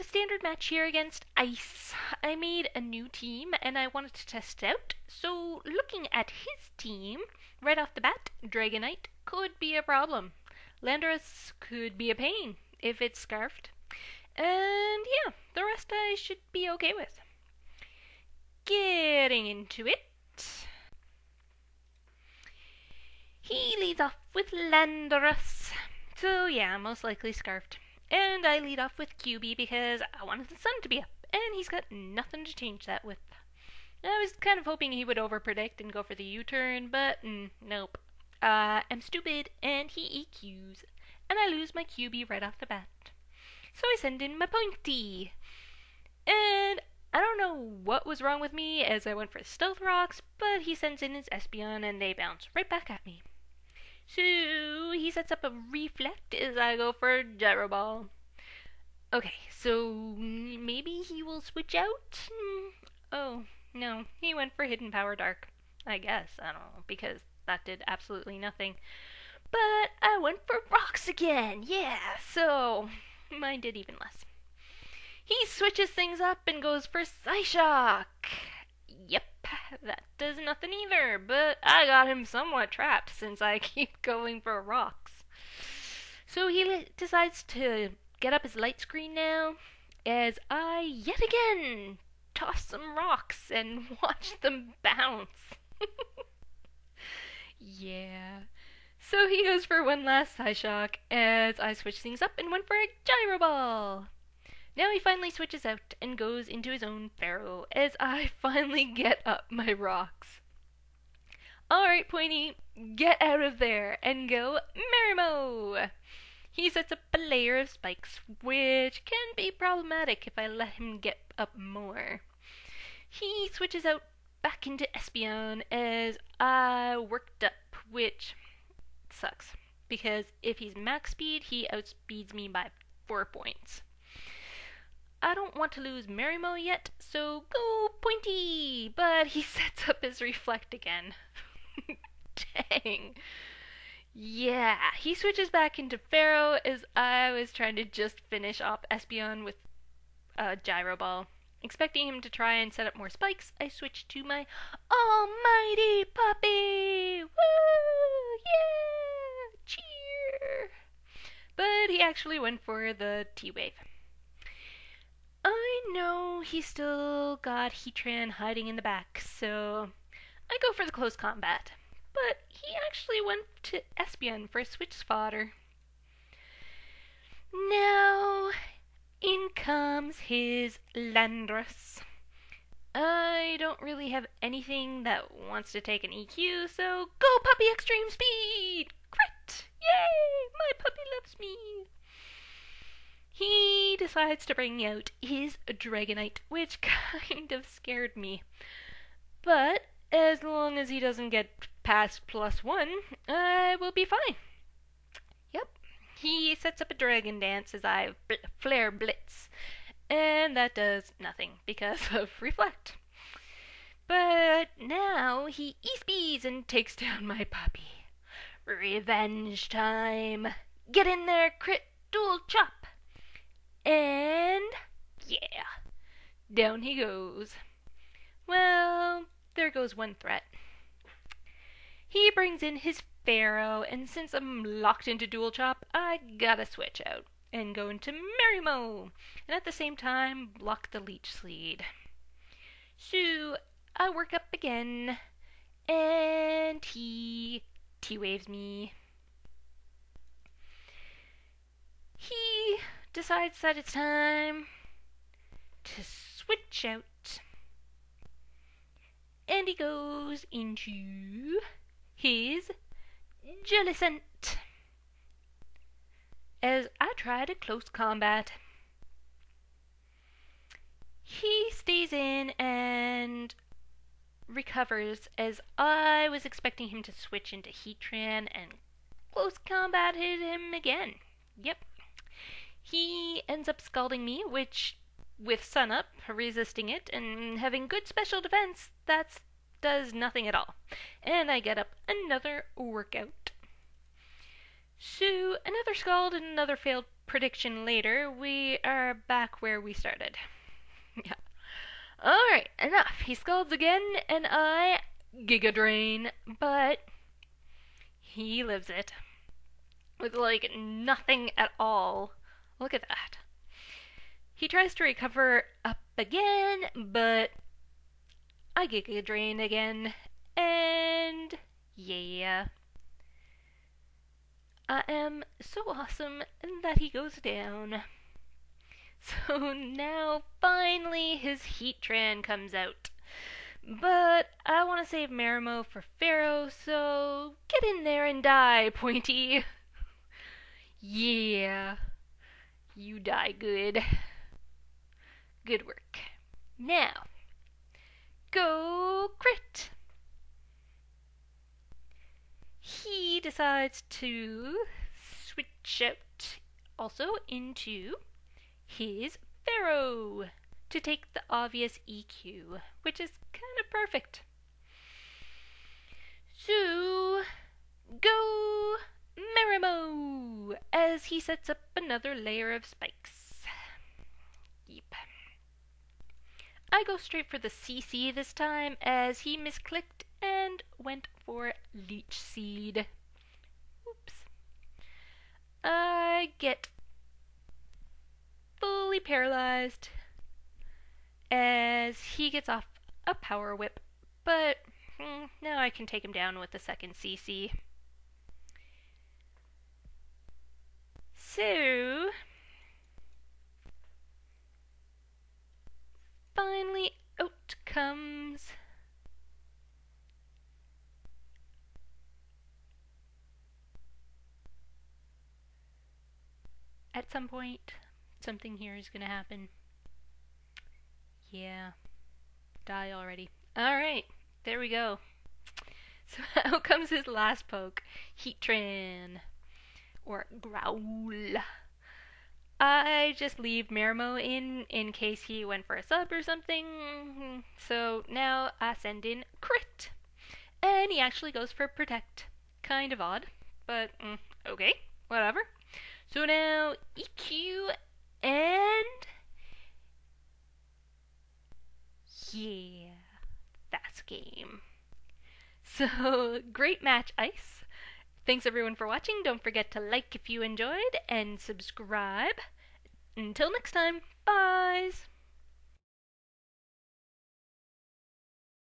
standard match here against Ice. I made a new team and I wanted to test it out. So looking at his team, right off the bat, Dragonite could be a problem. Landorus could be a pain if it's scarfed. And yeah, the rest I should be okay with. Getting into it. He leads off with Landorus. So yeah, most likely scarfed. And I lead off with QB because I wanted the sun to be up, and he's got nothing to change that with. I was kind of hoping he would overpredict and go for the U-turn, but nope. I'm stupid, and he EQs, and I lose my QB right off the bat. So I send in my Pointy. And I don't know what was wrong with me as I went for Stealth Rocks, but he sends in his Espeon, and they bounce right back at me. So he sets up a Reflect as I go for Gyro Ball. Okay, so maybe he will switch out? Oh, no, he went for Hidden Power Dark. I guess, I don't know, because that did absolutely nothing. But I went for Rocks again, yeah, so mine did even less. He switches things up and goes for Psyshock. Yep, that does nothing either, but I got him somewhat trapped since I keep going for rocks. So he decides to get up his light screen now, as I yet again toss some rocks and watch them bounce. Yeah. So he goes for one last Psyshock as I switch things up and went for a Gyro Ball. Now he finally switches out and goes into his own Pharaoh as I finally get up my rocks. Alright, Pointy, get out of there and go Marimo! He sets up a layer of spikes, which can be problematic if I let him get up more. He switches out back into Espeon as I worked up, which sucks, because if he's max speed, he outspeeds me by 4 points. I don't want to lose Marimo yet, so go Pointy! But he sets up his Reflect again. Dang. Yeah, he switches back into Pharaoh as I was trying to just finish off Espeon with a Gyro Ball. Expecting him to try and set up more spikes, I switched to my almighty puppy! Woo! Yeah! Cheer! But he actually went for the T-Wave. I know he's still got Heatran hiding in the back, so I go for the close combat. But he actually went to Espeon for switch fodder. Now, in comes his Landorus. I don't really have anything that wants to take an EQ, so go Puppy Extreme Speed! Crit! Yay! My puppy loves me! He decides to bring out his Dragonite, which kind of scared me. But as long as he doesn't get past +1, I will be fine. Yep. He sets up a Dragon Dance as I Flare Blitz, and that does nothing because of Reflect. But now he E-speeds and takes down my puppy. Revenge time. Get in there, crit, dual chop. And yeah, down he goes. Well, there goes one threat. He brings in his Pharaoh, and since I'm locked into dual chop, I gotta switch out and go into Marimo, and at the same time block the Leech Seed. So I work up again, and he T-waves me. He decides that it's time to switch out, and he goes into his Jellicent as I try to close combat. He stays in and recovers as I was expecting him to switch into Heatran and close combat hit him again. Yep. He ends up scalding me, which, with Sun Up, resisting it, and having good special defense, that does nothing at all. And I get up another workout. So, another Scald and another failed prediction later, we are back where we started. Yeah. Alright, enough. He scalds again, and I Giga Drain, but he lives it. With, like, nothing at all. Look at that. He tries to recover up again, but I Giga Drain again, and yeah. I am so awesome that he goes down. So now, finally, his Heatran comes out. But I want to save Marimo for Pharaoh, so get in there and die, Pointy. Yeah. You die good. Good work. Now, go crit. He decides to switch out also into his Pharaoh to take the obvious EQ, which is kind of perfect. So, go Marimo as he sets up another layer of spikes. Yep. I go straight for the CC this time as he misclicked and went for Leech Seed. Oops. I get fully paralyzed as he gets off a Power Whip, but now I can take him down with the second CC. So, finally out comes at some point something here is gonna happen. Yeah. Die already. Alright, there we go. So out comes his last poke, Heatran. Or Growl. I just leave Marimo in case he went for a sub or something. So now I send in Crit. And he actually goes for Protect. Kind of odd, but okay, whatever. So now EQ and yeah, that's game. So great match, Ice. Thanks everyone for watching. Don't forget to like if you enjoyed and subscribe. Until next time, bye!